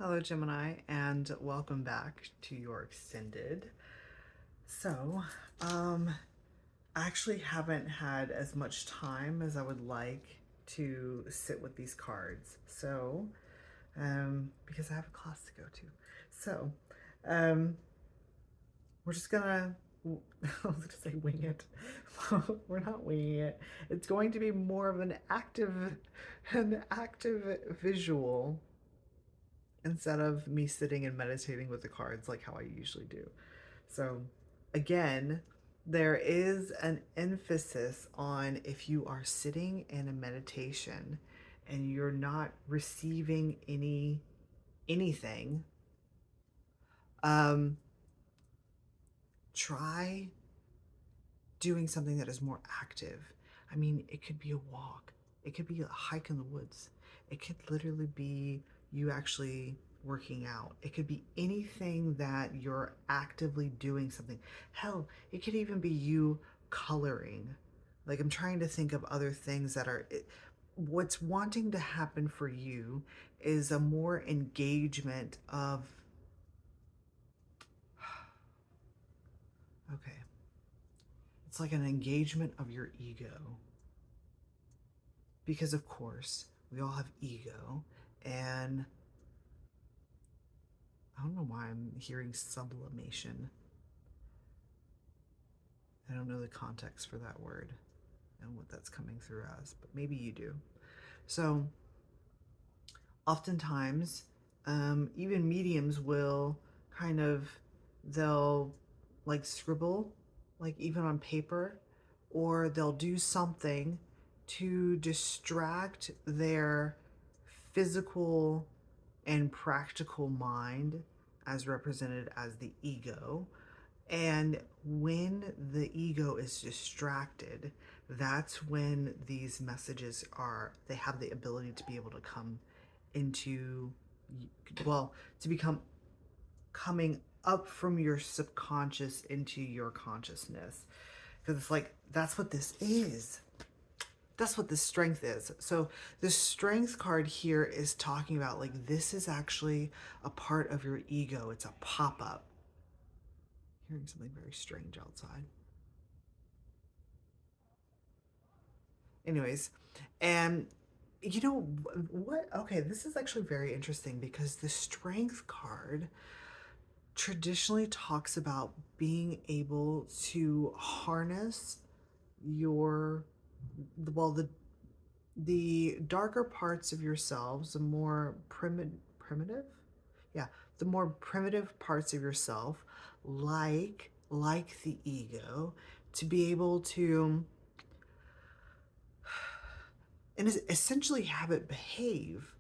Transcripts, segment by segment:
Hello, Gemini, and welcome back to your extended. So, I actually haven't had as much time as I would like to sit with these cards. So, because I have a class to go to. So, um, we're just gonna, I was gonna say wing it. We're not winging it. It's going to be more of an active visual instead of me sitting and meditating with the cards like how I usually do. So, again, there is an emphasis on if you are sitting in a meditation and you're not receiving anything, um, try doing something that is more active. I mean, it could be a walk, it could be a hike in the woods, it could literally be you actually working out, it could be anything that you're actively doing something. Hell, it could even be you coloring. Like, I'm trying to think of other things that are. What's wanting to happen for you is a more engagement of. Okay. It's like an engagement of your ego. Because, of course, we all have ego. And I don't know why I'm hearing sublimation. I don't know the context for that word and what that's coming through as, but maybe you do. So, oftentimes, even mediums will kind of, they'll like scribble, like even on paper, or they'll do something to distract their physical and practical mind as represented as the ego. And when the ego is distracted, that's when these messages are, they have the ability to be able to come into, well, to become coming up from your subconscious into your consciousness. Because it's like, that's what this is. That's what this strength is. So the strength card here is talking about like this is actually a part of your ego. It's a pop-up. Hearing something very strange outside. Anyways, and you know what? Okay, this is actually very interesting because the strength card traditionally talks about being able to harness your, well, the darker parts of yourselves, the more primitive, yeah, the more primitive parts of yourself, like the ego, to be able to and essentially have it behave.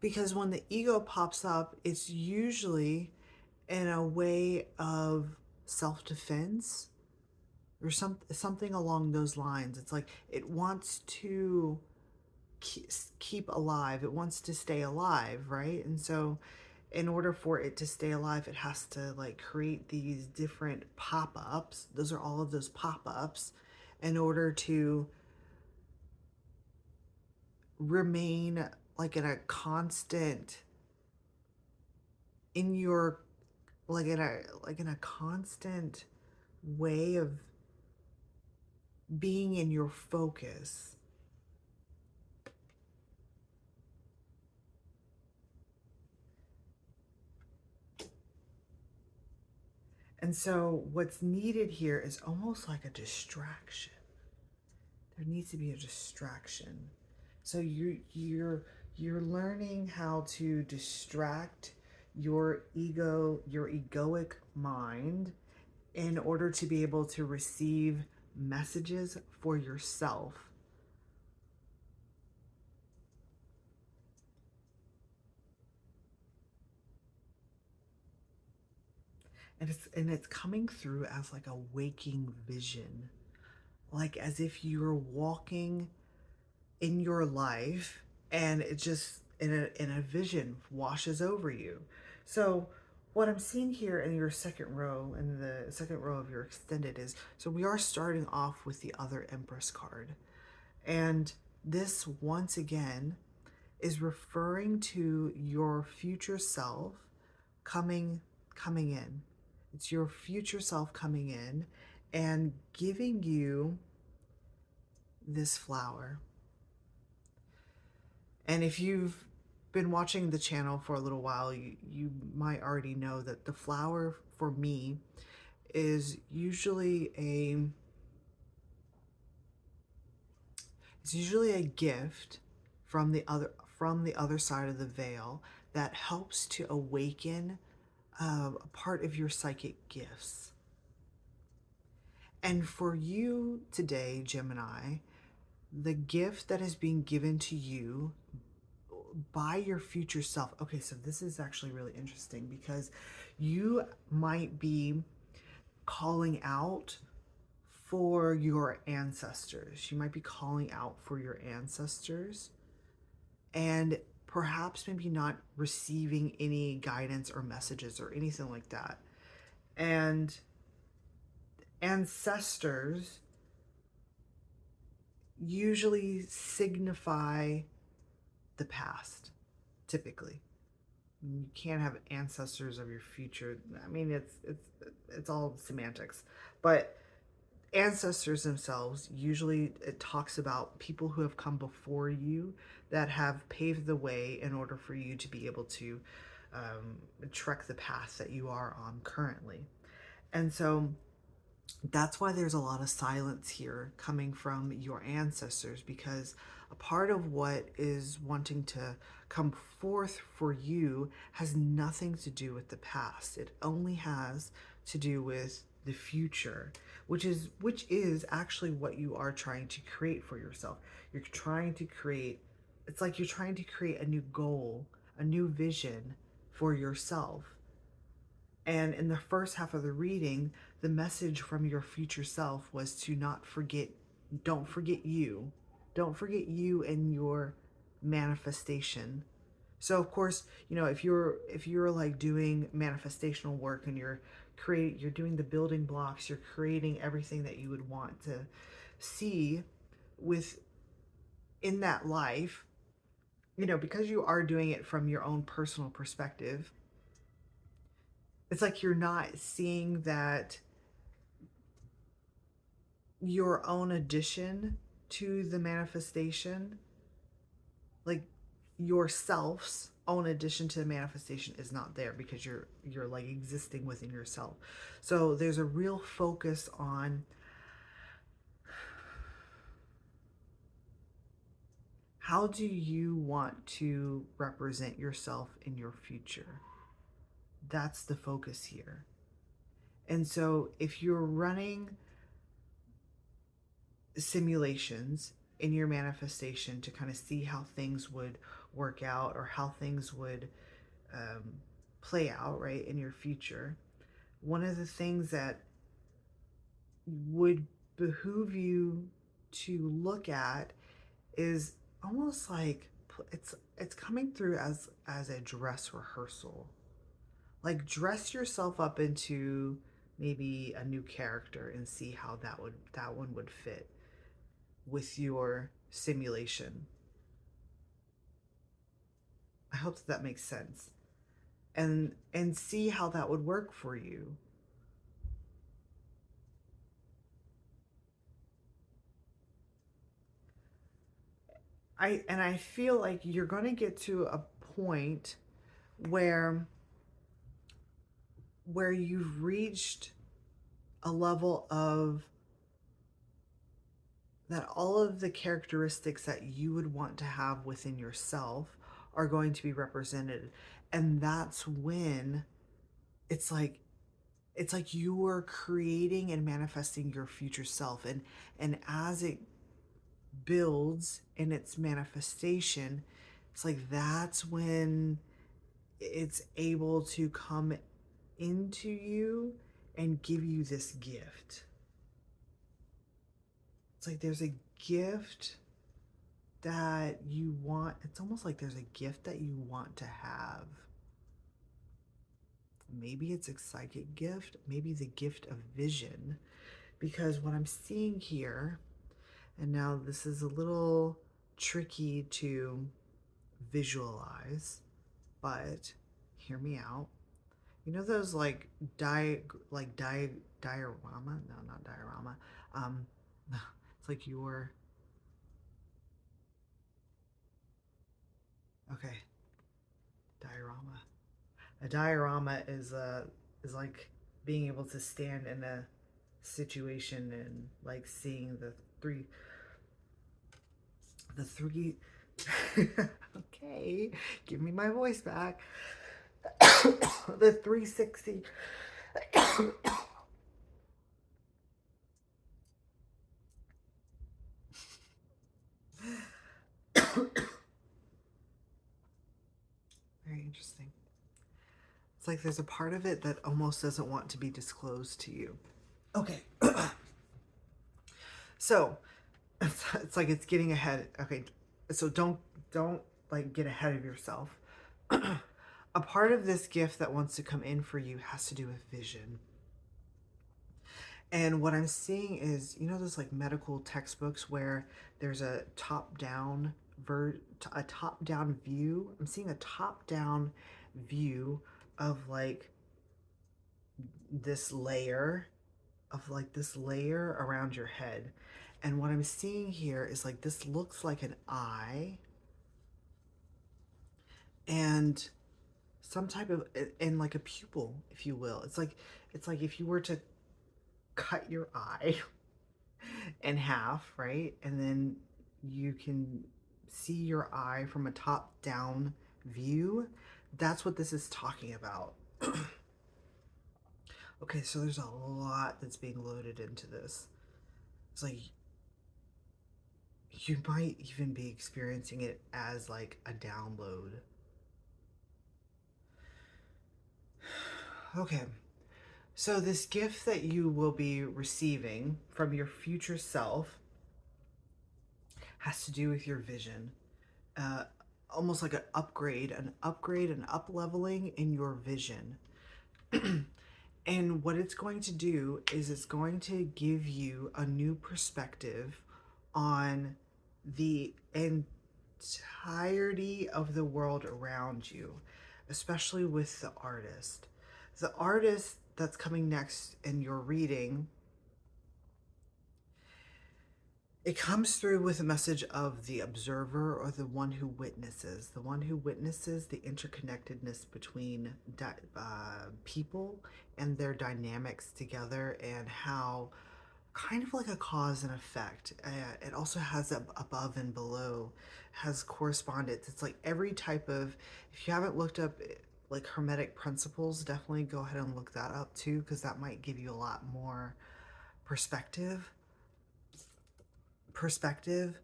Because when the ego pops up, it's usually in a way of self-defense or something along those lines. It's like it wants to keep alive. It wants to stay alive, right? And so in order for it to stay alive, it has to like create these different pop-ups. Those are all of those pop-ups in order to remain like in a constant in your like in a constant way of being in your focus. And so what's needed here is almost like a distraction. There needs to be a distraction. So you're learning how to distract your ego, your egoic mind, in order to be able to receive messages for yourself. And it's coming through as like a waking vision, like as if you're walking in your life and it just in a vision washes over you. So what I'm seeing here in your second row, in the second row of your extended, is, so we are starting off with the other Empress card. And this, once again, is referring to your future self coming in. It's your future self coming in and giving you this flower. And if you've been watching the channel for a little while, you might already know that the flower for me is usually a gift from the other side of the veil that helps to awaken a part of your psychic gifts. And for you today, Gemini, the gift that is being given to you by your future self. Okay, so this is actually really interesting because you might be calling out for your ancestors. You might be calling out for your ancestors and perhaps maybe not receiving any guidance or messages or anything like that. And ancestors usually signify the past, typically. You can't have ancestors of your future. I mean, it's all semantics, but ancestors themselves, usually it talks about people who have come before you that have paved the way in order for you to be able to trek the path that you are on currently. And so that's why there's a lot of silence here coming from your ancestors, because a part of what is wanting to come forth for you has nothing to do with the past. It only has to do with the future, which is actually what you are trying to create for yourself. You're trying to create, it's like you're trying to create a new goal, a new vision for yourself. And in the first half of the reading, the message from your future self was to not forget, don't forget you. Don't forget you and your manifestation. So of course, you know, if you're like doing manifestational work and you're doing the building blocks, you're creating everything that you would want to see with in that life, you know, because you are doing it from your own personal perspective. It's like you're not seeing that your own addition to the manifestation, like yourself's own addition to the manifestation, is not there because you're like existing within yourself. So there's a real focus on how do you want to represent yourself in your future. That's the focus here. And so if you're running simulations in your manifestation to kind of see how things would work out or how things would play out, right, in your future, one of the things that would behoove you to look at is almost like it's coming through as a dress rehearsal. Like dress yourself up into maybe a new character and see how that one would fit with your simulation. I hope that makes sense. And see how that would work for you. I feel like you're going to get to a point where you've reached a level of that all of the characteristics that you would want to have within yourself are going to be represented. And that's when it's like you are creating and manifesting your future self, and as it builds in its manifestation, it's like that's when it's able to come into you and give you this gift. It's like there's a gift that you want. It's almost like there's a gift that you want to have. Maybe it's a psychic gift, maybe the gift of vision, because what I'm seeing here, and now this is a little tricky to visualize, but hear me out. You know those diorama? No, not diorama. Um, it's like your okay diorama. A diorama is like being able to stand in a situation and like seeing the three. Okay, give me my voice back. The 360. Very interesting. It's like there's a part of it that almost doesn't want to be disclosed to you. Okay. So it's like it's getting ahead. Okay. So don't like get ahead of yourself. A part of this gift that wants to come in for you has to do with vision. And what I'm seeing is, you know, those like medical textbooks where there's a a top down view. I'm seeing a top down view of like this layer around your head. And what I'm seeing here is like this looks like an eye and some type of and like a pupil, if you will. It's like if you were to cut your eye in half, right? And then you can see your eye from a top down view. That's what this is talking about. Okay, so there's a lot that's being loaded into this. It's like you might even be experiencing it as like a download. Okay, so this gift that you will be receiving from your future self has to do with your vision. Uh, Almost like an upgrade, an up leveling in your vision. And what it's going to do is it's going to give you a new perspective on the entirety of the world around you, especially with the artist. The artist that's coming next in your reading, it comes through with a message of the observer or the one who witnesses the interconnectedness between people and their dynamics together, and how kind of like a cause and effect. It also has above and below, has correspondence. It's like every type of, if you haven't looked up like Hermetic principles, definitely go ahead and look that up too, because that might give you a lot more perspective perspective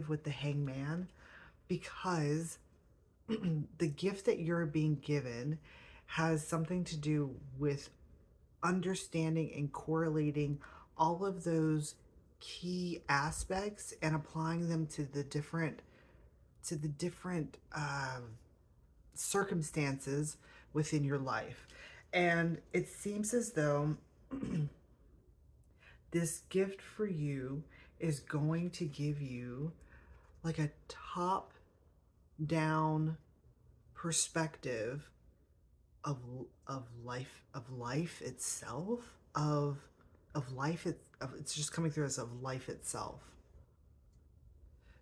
with the hangman, because the gift that you're being given has something to do with understanding and correlating all of those key aspects and applying them to the different circumstances within your life. And it seems as though this gift for you is going to give you like a top down perspective of life itself, of life it's just coming through as of life itself.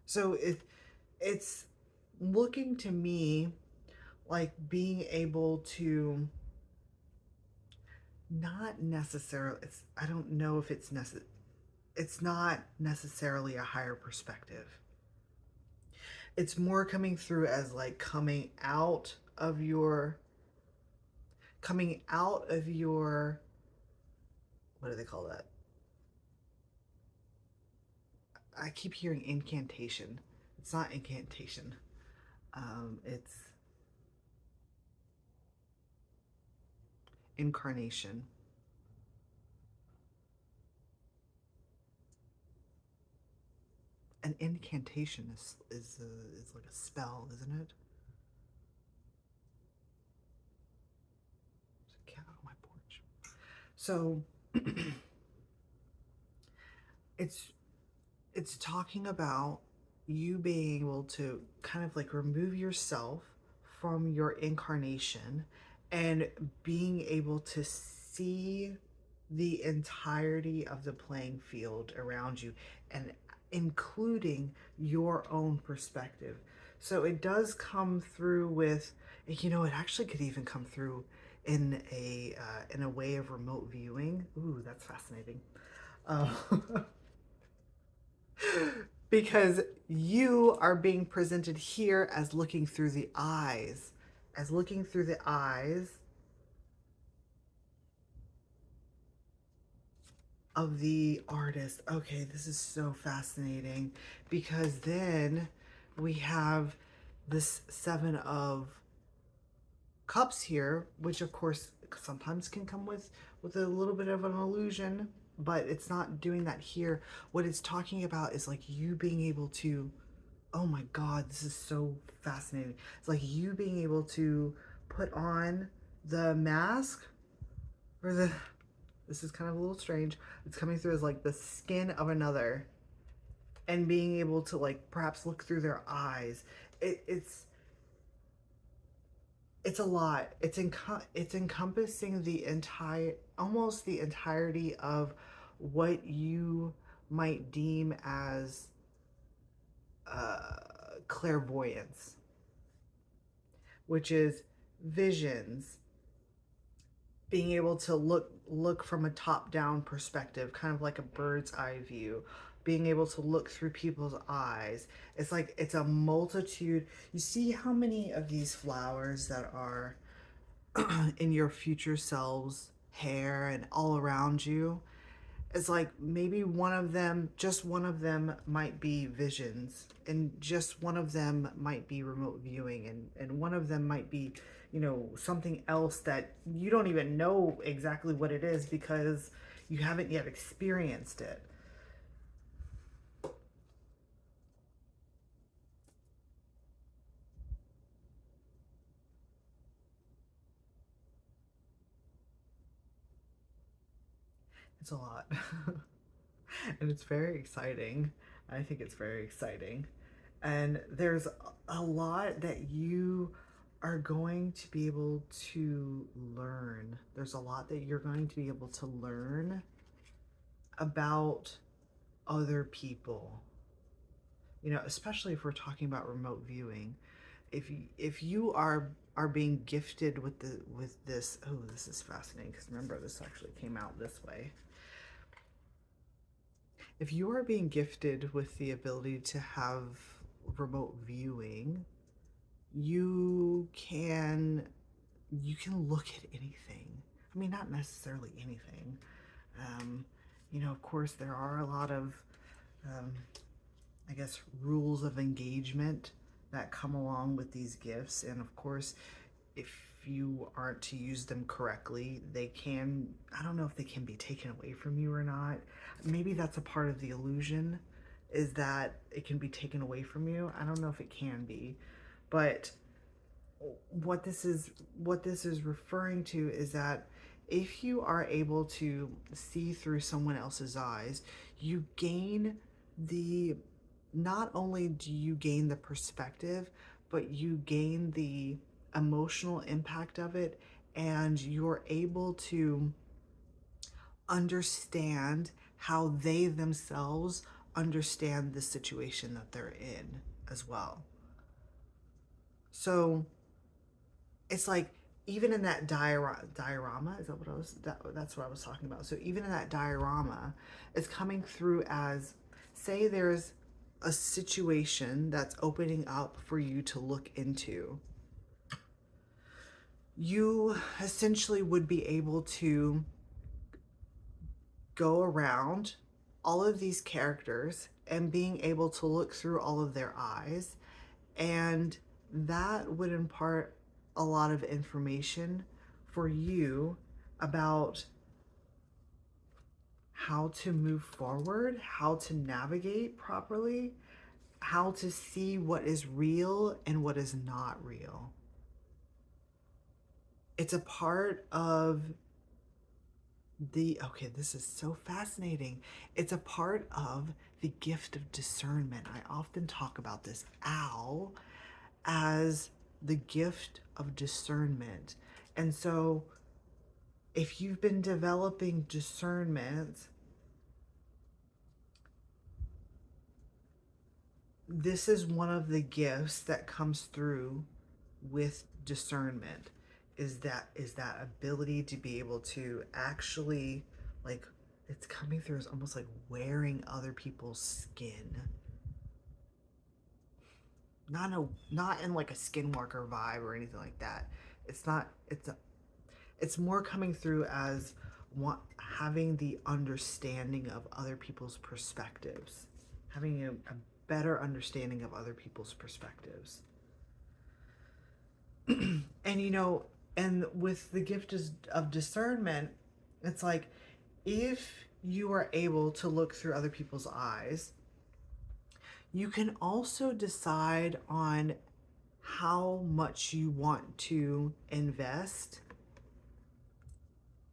So it's looking to me like being able to not necessarily, I don't know if it's not necessarily a higher perspective. It's more coming through as like coming out of your what do they call that? I keep hearing incantation. It's not incantation. It's incarnation. An incantation is like a spell, isn't it? There's a cat on my porch. So it's talking about you being able to kind of like remove yourself from your incarnation and being able to see the entirety of the playing field around you and including your own perspective. So it does come through with, you know, it actually could even come through in a way of remote viewing. Ooh, that's fascinating. Uh, because you are being presented here as looking through the eyes, as looking through the eyes of the artist. Okay, this is so fascinating because then we have this Seven of Cups here, which of course sometimes can come with a little bit of an illusion, but it's not doing that here. What it's talking about is like you being able to, oh my God, this is so fascinating. It's like you being able to put on the mask or the, this is kind of a little strange. It's coming through as like the skin of another and being able to like perhaps look through their eyes. It's a lot. It's encompassing the entire, almost the entirety of what you might deem as clairvoyance, which is visions, being able to look from a top down perspective, kind of like a bird's eye view, being able to look through people's eyes. It's like it's a multitude. You see how many of these flowers that are in your future selves hair and all around you. It's like maybe one of them, just one of them might be visions, and just one of them might be remote viewing, and one of them might be, you know, something else that you don't even know exactly what it is because you haven't yet experienced it. It's a lot. And it's very exciting. I think it's very exciting. And there's a lot that you are going to be able to learn. There's a lot that you're going to be able to learn about other people. You know, especially if we're talking about remote viewing. If you are being gifted with the with this, oh, this is fascinating because remember this actually came out this way. If you are being gifted with the ability to have remote viewing, you can you can look at anything. I mean, not necessarily anything. Um, you know, of course, there are a lot of, um, I guess, rules of engagement that come along with these gifts, and of course, if you aren't to use them correctly, they can, I don't know if they can be taken away from you or not. Maybe that's a part of the illusion, is that it can be taken away from you. I don't know if it can be, but what this is referring to is that if you are able to see through someone else's eyes, you gain the, not only do you gain the perspective, but you gain the emotional impact of it, and you're able to understand how they themselves understand the situation that they're in as well. So it's like even in that diorama, is that what I was, that's what I was talking about. So even in that diorama, it's coming through as, say there's a situation that's opening up for you to look into. You essentially would be able to go around all of these characters and being able to look through all of their eyes, and that would impart a lot of information for you about how to move forward, how to navigate properly, how to see what is real and what is not real. It's a part of the, okay, this is so fascinating. It's a part of the gift of discernment. I often talk about this owl as the gift of discernment. And so if you've been developing discernment, this is one of the gifts that comes through with discernment, is that ability to be able to actually, like, it's coming through as almost like wearing other people's skin. Not in like a skinwalker vibe or anything like that. It's more coming through as having the understanding of other people's perspectives, having a better understanding of other people's perspectives. And and with the gift of discernment, it's like, if you are able to look through other people's eyes, you can also decide on how much you want to invest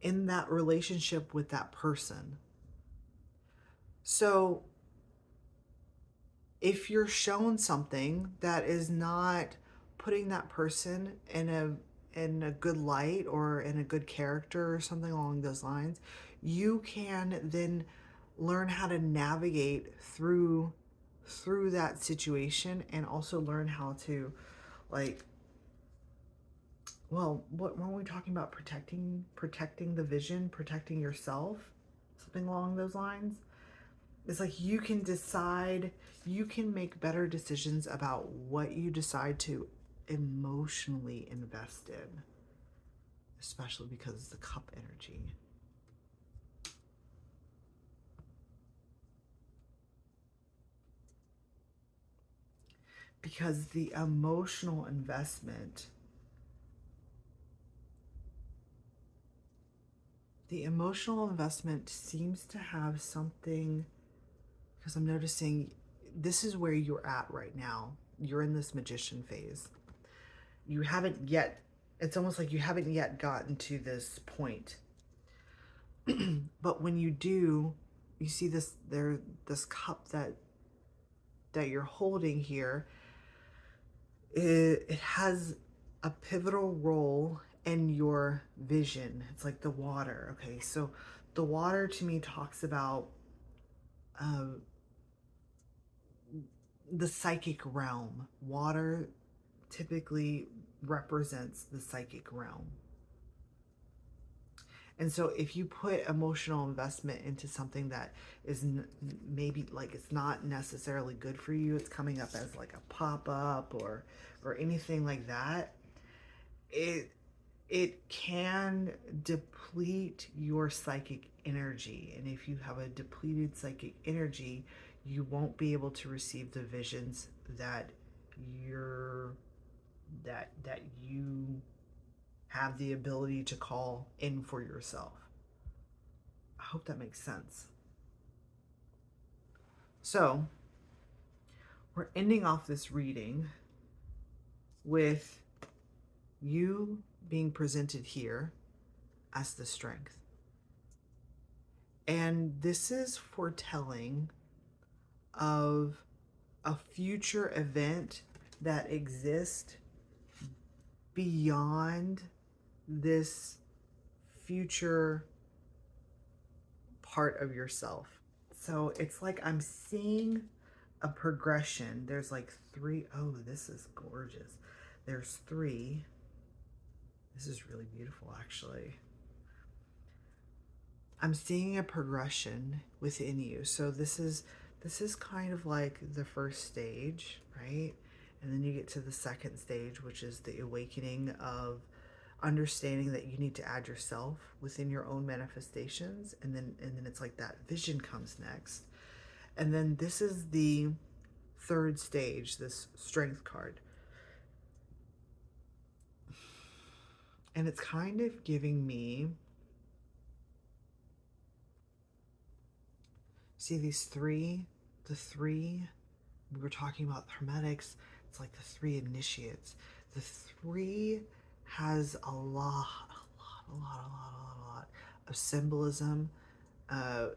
in that relationship with that person. So if you're shown something that is not putting that person in a good light or in a good character or something along those lines, you can then learn how to navigate through that situation, and also learn how to, like, well, what weren't we talking about? Protecting the vision, protecting yourself, something along those lines. It's like you can decide, you can make better decisions about what you decide to emotionally invest in, especially because it's the cup energy. Because the emotional investment seems to have something, because I'm noticing this is where you're at right now. You're in this magician phase. You haven't yet, it's almost like you haven't yet gotten to this point. But when you do, you see this cup that you're holding here. It has a pivotal role in your vision. It's like the water. Okay, so the water to me talks about the psychic realm. Water typically represents the psychic realm. And so if you put emotional investment into something that is maybe like it's not necessarily good for you, it's coming up as like a pop-up or anything like that, it can deplete your psychic energy. And if you have a depleted psychic energy, you won't be able to receive the visions that you have the ability to call in for yourself. I hope that makes sense. So we're ending off this reading with you being presented here as the strength. And this is foretelling of a future event that exists beyond this future part of yourself. So it's like I'm seeing a progression. There's like 3. Oh, this is gorgeous. There's 3. This is really beautiful, actually. I'm seeing a progression within you. So this is kind of like the first stage, right? And then you get to the second stage, which is the awakening of understanding that you need to add yourself within your own manifestations. And then it's like that vision comes next. And then this is the third stage, this strength card. And it's kind of giving me, see these 3, the 3, we were talking about hermetics, it's like the 3 initiates. The 3 has a lot of symbolism,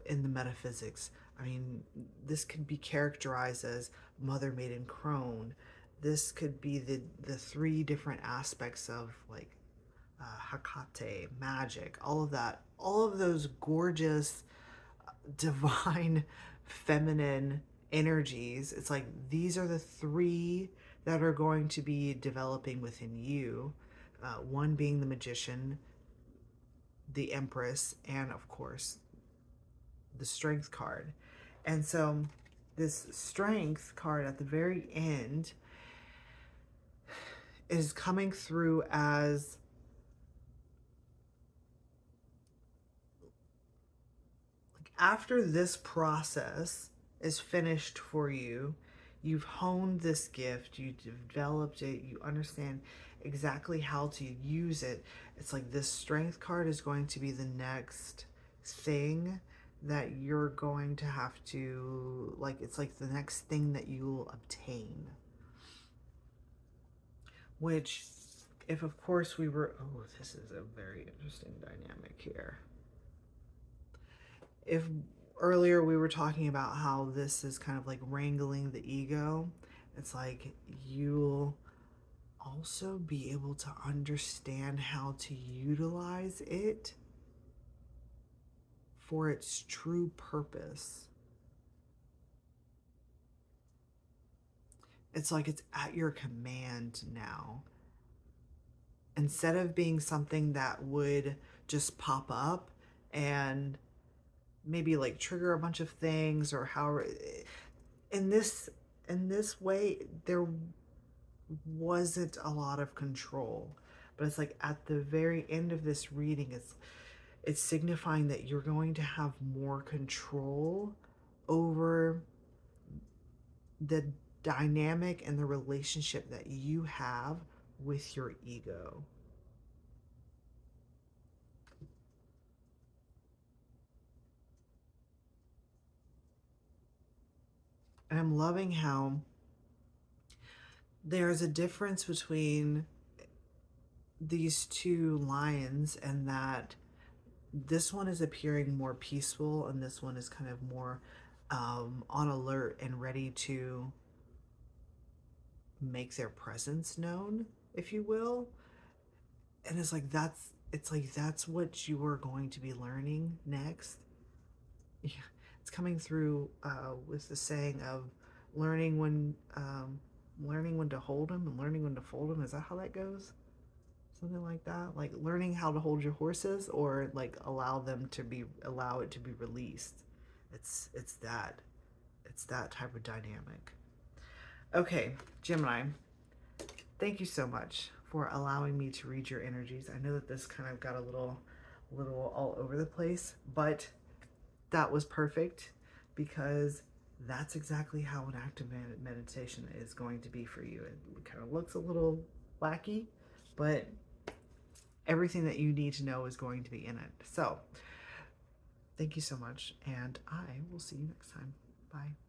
in the metaphysics. I mean, this could be characterized as mother, maiden, crone. This could be the three different aspects of like Hakate, magic, all of that, all of those gorgeous, divine, feminine energies. It's like these are the three that are going to be developing within you. One being the magician, the empress, and of course, the strength card. And so, this strength card at the very end is coming through as after this process is finished for you, you've honed this gift, you developed it, you understand exactly how to use it. It's like this strength card is going to be the next thing that you're going to have to, like, it's like the next thing that you'll obtain. Which, if of course we were, oh, this is a very interesting dynamic here. If earlier we were talking about how this is kind of like wrangling the ego, it's like you'll also be able to understand how to utilize it for its true purpose. It's like it's at your command now. Instead of being something that would just pop up and maybe like trigger a bunch of things, or how in this way there wasn't a lot of control. But it's like at the very end of this reading, it's signifying that you're going to have more control over the dynamic and the relationship that you have with your ego. And I'm loving how there's a difference between these two lions, and that this one is appearing more peaceful and this one is kind of more on alert and ready to make their presence known, if you will. And it's like that's what you are going to be learning next. Yeah, it's coming through with the saying of learning when to hold them and learning when to fold them. Is that how that goes? Something like that, like learning how to hold your horses, or like allow it to be released. It's that type of dynamic. Okay, Gemini, thank you so much for allowing me to read your energies. I know that this kind of got a little all over the place, but that was perfect, because that's exactly how an active meditation is going to be for you. It kind of looks a little wacky, but everything that you need to know is going to be in it. So thank you so much, and I will see you next time. Bye.